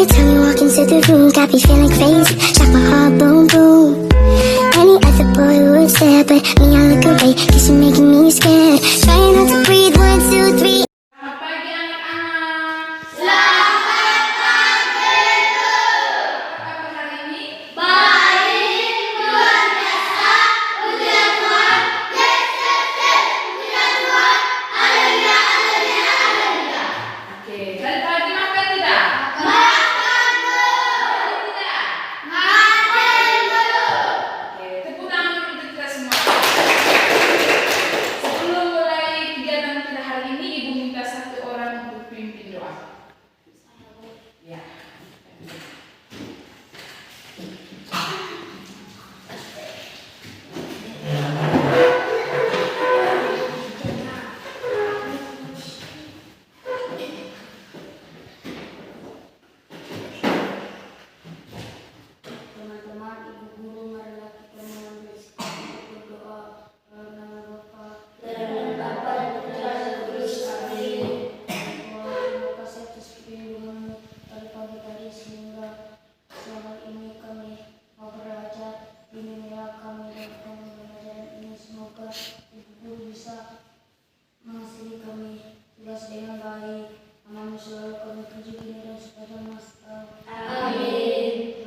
time you walk into the room, got me feeling crazy, shock my heart, boom, boom. Any other boy would stare, but me, I look away, cause you're making me scared. Trying not to breathe, 1, 2, 3. Selamat pagi anak-anak. Selamat pagi, Bu. Apa kabar hari ini? Baik, luar biasa. Puji Tuhan. Yes, yes, yes. Puji Tuhan. Haleluya, haleluya, haleluya. Oke, tadi pagi makan tidak? Makan, Bu. Makan tidak? Makan, Bu. Oke, tepuk tangan untuk kita semua. Sebelum mulai kegiatan kita hari ini, Ibu minta satu orang untuk pimpin doa. Ya. Teman-teman, ibu guru, marilah kita mengambil sikap untuk berdoa. Dalam nama Bapa dan Putra dan Roh Kudus. Amin. Tuhan, terima kasih atas perlindungan-Mu dari pagi tadi sehingga siang ini kami mau belajar. Bimbinglah kami dalam pembelajaran ini, semoga ibu guru bisa mengasihi kami tugas dengan baik. Nama-Mu selalu kami puji kini dan sepanjang masa. Amin.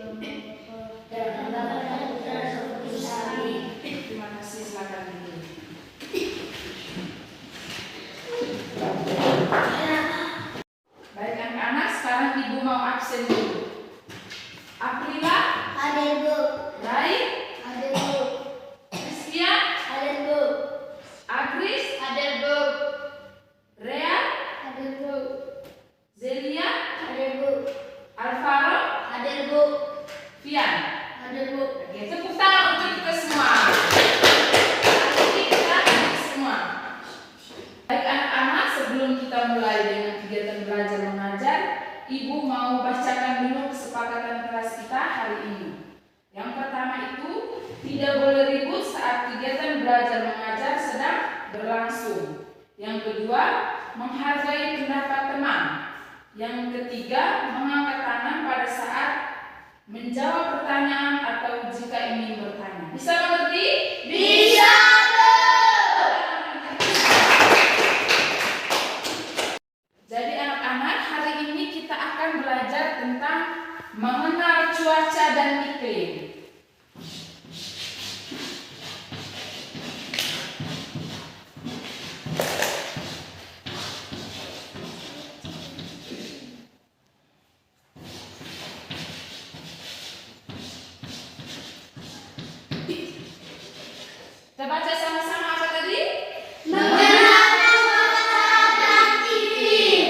Dalam nama Bapa dan Putra dan Roh Kudus. Amin. Terima kasih, silakan Ibu. Baik anak-anak, sekarang Ibu mau absen dulu. Aprila, Hadir, Bu. Rai, Hadir, Bu. Rizkia, Hadir, Bu. Agris, Hadir, Bu. Rea, Hadir, Bu. Zelia, Hadir, Bu. Alvaro, Hadir, Bu. Fian. Hadir, Bu. Oke, tepuk tangan untuk kita semua. Hari ini kita hadir semua. Baik anak-anak, sebelum kita mulai dengan kegiatan belajar mengajar, Ibu mau bacakan dulu kesepakatan kelas kita hari ini. Yang pertama itu, tidak boleh ribut saat kegiatan belajar mengajar sedang berlangsung. Yang kedua, menghargai pendapat teman. Yang ketiga, mengangkat tangan pada saat menjawab pertanyaan atau jika ingin bertanya. Bisa mengerti? Bisa, Bu. Jadi anak-anak, hari ini kita akan belajar tentang mengenal cuaca dan iklim. Kita baca sama-sama apa tadi? Mengenal cuaca dan iklim.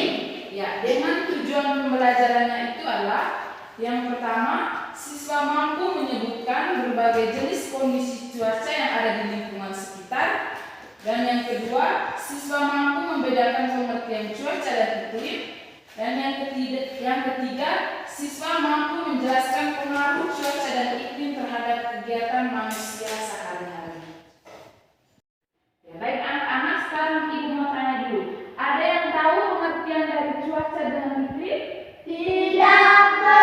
Ya, dengan tujuan pembelajarannya itu adalah yang pertama, siswa mampu menyebutkan berbagai jenis kondisi cuaca yang ada di lingkungan sekitar. Dan yang kedua, siswa mampu membedakan pengertian cuaca dan iklim. Dan yang ketiga, siswa mampu menjelaskan pengaruh cuaca dan iklim terhadap kegiatan manusia sehari-hari. Ya, baik anak-anak, sekarang Ibu mau tanya dulu. Ada yang tahu pengertian dari cuaca dan iklim? Tidak, Bu.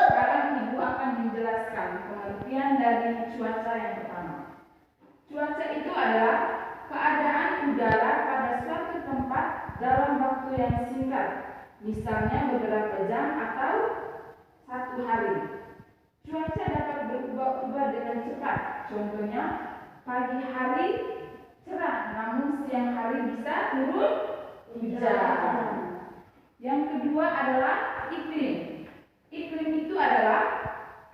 Sekarang Ibu akan menjelaskan pengertian dari cuaca yang pertama. Cuaca itu adalah keadaan udara pada suatu tempat dalam waktu yang singkat, misalnya beberapa jam atau satu hari. Cuaca dapat berubah-ubah dengan cepat. Contohnya, pagi hari cerah, namun siang hari bisa turun hujan. Yang kedua adalah iklim. Iklim itu adalah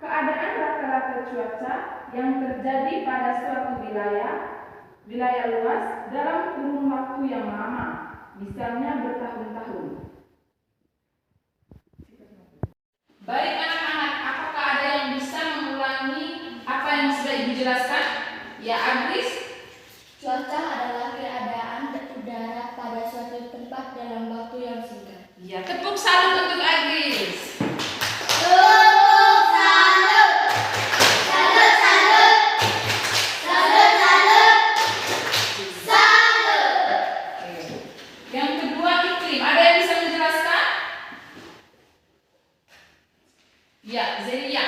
keadaan rata-rata cuaca yang terjadi pada suatu wilayah luas dalam kurun waktu yang lama, misalnya bertahun-tahun. Baik anak-anak, apakah ada yang bisa mengulangi apa yang sudah Ibu jelaskan? Ya, Agris? Cuaca adalah keadaan udara pada suatu tempat dalam waktu yang singkat. Ya, tepuk salut untuk Agris. Salut, salut. Salut, salut. Salut, salut. Salut. Yang kedua iklim, ada yang bisa menjelaskan? Ya, Zelia.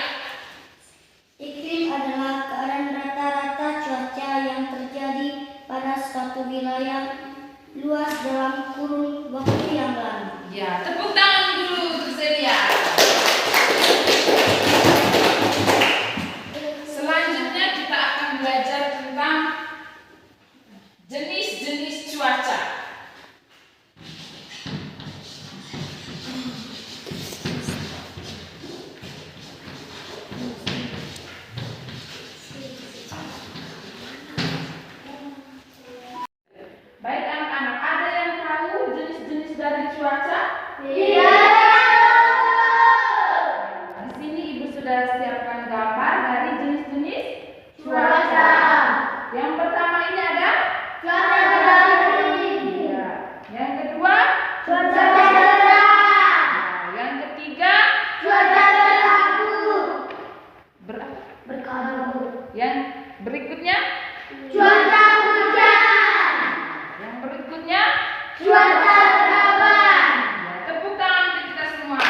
Iklim adalah keadaan rata-rata cuaca yang terjadi pada suatu wilayah luas dalam kurun waktu yang lama. Ya, tepuk tangan dulu untuk Zelia. Selanjutnya kita akan belajar tentang jenis-jenis cuaca. Baik anak-anak, ada yang tahu jenis-jenis dari cuaca? Di sini Ibu sudah siapkan gambar dari jenis-jenis cuaca. Yang pertama ini ada Cuaca kering. ya. Yang kedua Cuaca cerah. yang ketiga Cuaca berkabut. berkabut. Yang berikutnya Cuaca hujan. yang berikutnya Cuaca berawan. ya, tepuk tangan untuk kita semua.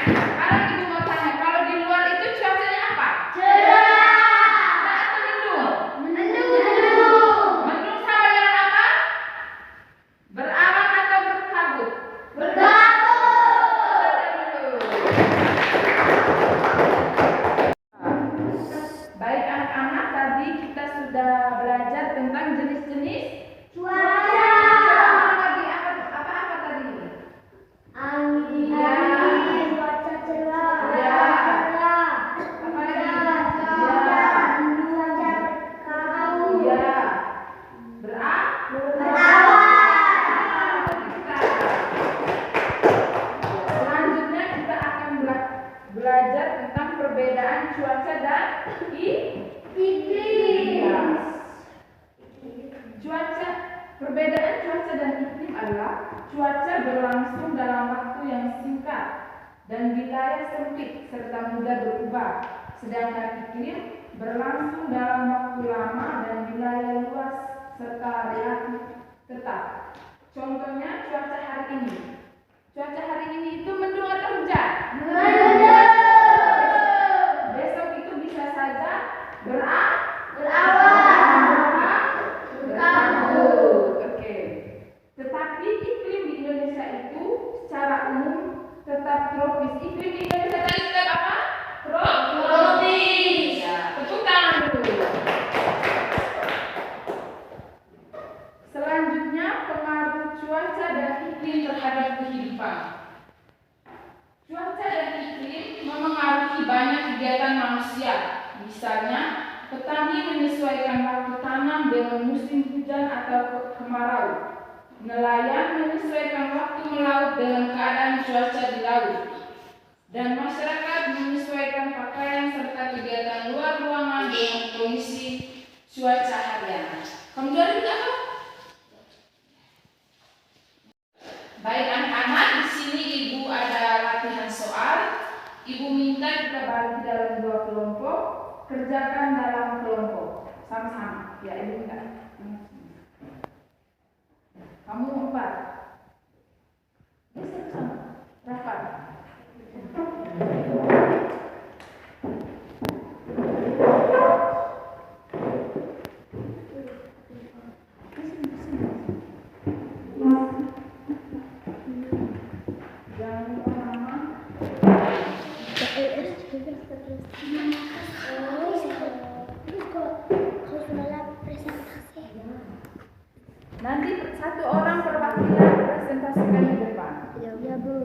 Sekarang Ibu mau tanya, kalau di luar itu cuacanya apa? Cerah. Cerah atau mendung? Mendung. Mendung sama dengan apa? Berawan atau berkabut? Berkabut. Baik anak-anak, tadi kita sudah belajar tentang jenis-jenis Cuaca. lagi apa tadi? Angin. Ya. Cuaca cerah. Ya. Cerah. Apa lagi? Cuaca berkabut. Ya. Selanjutnya kita akan belajar tentang perbedaan cuaca dan Iklim. Perbedaan cuaca dan iklim adalah cuaca berlangsung dalam waktu yang singkat dan wilayah sempit serta mudah berubah, sedangkan iklim berlangsung dalam waktu lama dan wilayah luas serta relatif tetap. Contohnya cuaca hari ini. Cuaca hari ini itu mendung atau hujan? Besok itu bisa saja berkabut. Oke. Tetapi iklim di Indonesia itu secara umum tetap tropis. Iklim di Indonesia tadi tetap apa? Tropis. Ya, tepuk tangan dulu. Selanjutnya pengaruh cuaca dan iklim terhadap kehidupan. Cuaca dan iklim memengaruhi banyak kegiatan manusia. Misalnya, petani menyesuaikan waktu tanam dengan musim hujan atau kemarau. Nelayan menyesuaikan waktu melaut dengan keadaan cuaca di laut. Dan masyarakat menyesuaikan pakaian serta kegiatan luar ruangan dengan kondisi cuaca harian. Kamu dari apa? Baik anak-anak, di sini Ibu ada latihan soal. Ibu minta kita bagi dalam 2 kelompok, kerjakan dalam kelompok sama-sama. Ya, Ibu minta. Kamu 4. Ini sama. Rapat. Jangan lupa nama. Nanti satu orang perwakilan presentasikan di depan. Ya, Bu.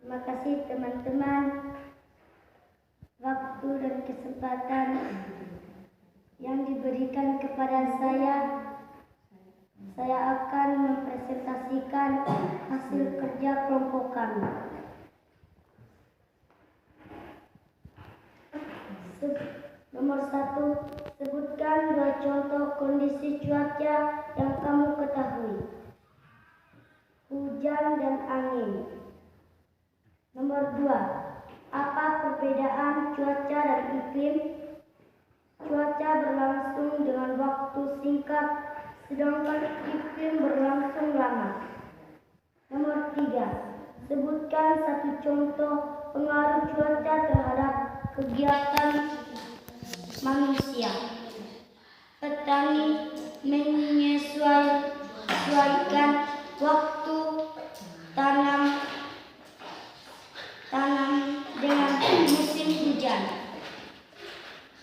Terima kasih teman-teman, waktu dan kesempatan yang diberikan kepada saya. Saya akan mempresentasikan hasil kerja kelompok kami. Nomor 1, sebutkan 2 contoh kondisi cuaca yang kamu ketahui. Hujan dan angin. Nomor 2, apa perbedaan cuaca dan iklim? Cuaca berlangsung dengan waktu singkat, sedangkan iklim berlangsung lama. Nomor 3, sebutkan 1 contoh pengaruh cuaca terhadap kegiatan manusia. Petani menyesuaikan waktu tanam dengan musim hujan.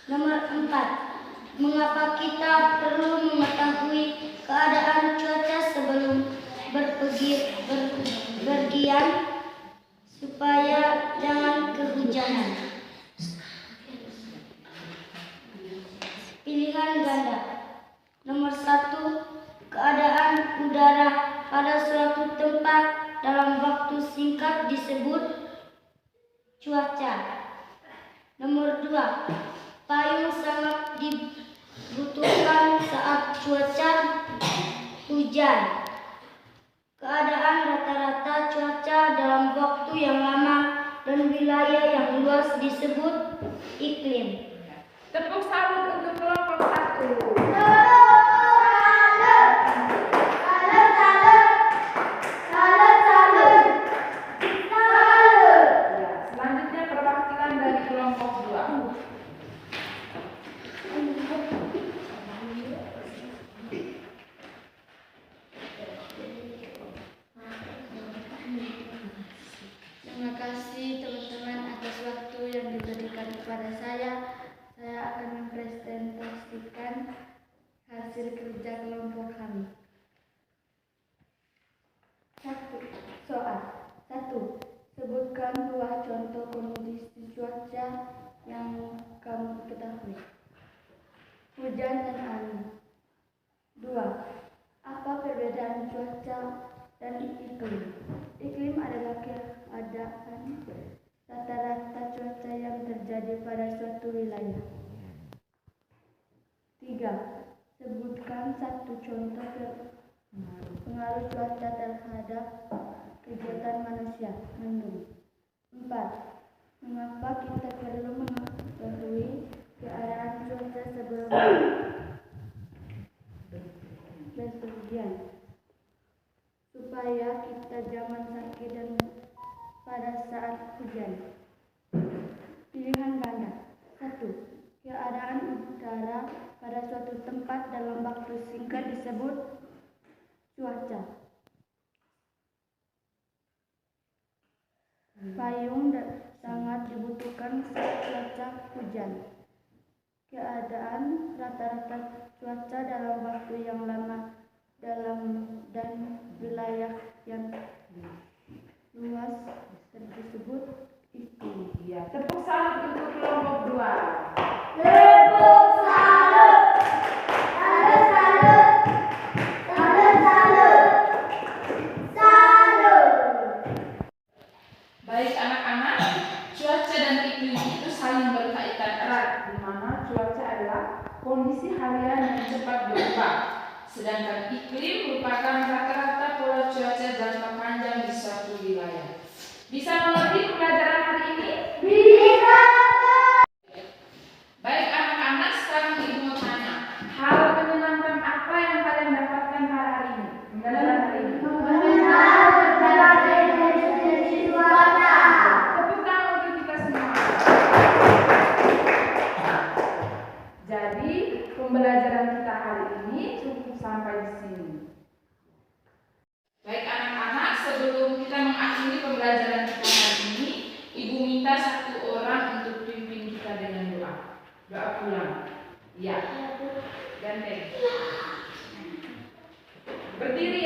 Nomor 4, mengapa kita perlu mengetahui keadaan cuaca sebelum berpergian supaya jangan kehujanan? Pilihan ganda. Nomor 1, keadaan udara pada suatu tempat dalam waktu singkat disebut cuaca. Nomor 2, payung sangat dibutuhkan saat cuaca hujan. Keadaan rata-rata cuaca dalam waktu yang lama dan wilayah yang luas disebut iklim. Tepuk salut untuk kelompok 1. Selanjutnya perwakilan dari kelompok 2. Terima kasih teman-teman atas waktu yang diberikan kepada saya. Saya akan mempresentasikan hasil kerja kelompok kami. 1. Soal 1. Sebutkan 2 contoh kondisi cuaca yang kamu ketahui. Hujan dan angin. 2. Apa perbedaan cuaca dan iklim? Iklim adalah keadaan rata-rata cuaca yang terjadi pada suatu wilayah. 3. Sebutkan 1 contoh pengaruh cuaca terhadap kegiatan manusia. Mendung. 4. Mengapa kita perlu mengetahui keadaan cuaca sebelum berpergian supaya kita jangan sakit dan pada saat hujan. Pilihan ganda. 1. Keadaan udara pada suatu tempat dalam waktu singkat disebut cuaca. Payung sangat dibutuhkan saat cuaca hujan. Keadaan rata-rata cuaca dalam waktu yang lama dan wilayah yang luas disebut iklim. Ya, tepuk salut untuk kelompok 2. Tepuk salut. Salut, salut. Salut, salut. Salut. Baik anak-anak, cuaca dan iklim itu saling berkaitan erat, di mana cuaca adalah kondisi harian yang cepat berubah, sedangkan iklim merupakan rata-rata pola cuaca jangka panjang di suatu wilayah. Bisa mengerti pelajaran hari ini? Bisa. Baik anak-anak, sekarang ibu mau tanya, hal menyenangkan apa yang kalian dapatkan hari ini? Pembelajaran hari ini. Tepuk tangan untuk kita semua. Jadi pembelajaran kita hari ini cukup sampai di sini. Baik anak-anak, sebelum kita mengakhiri pembelajaran kita hari ini, ibu minta 1 orang untuk pimpin kita dengan doa. Doa pulang. Ya. Ganteng. Berdiri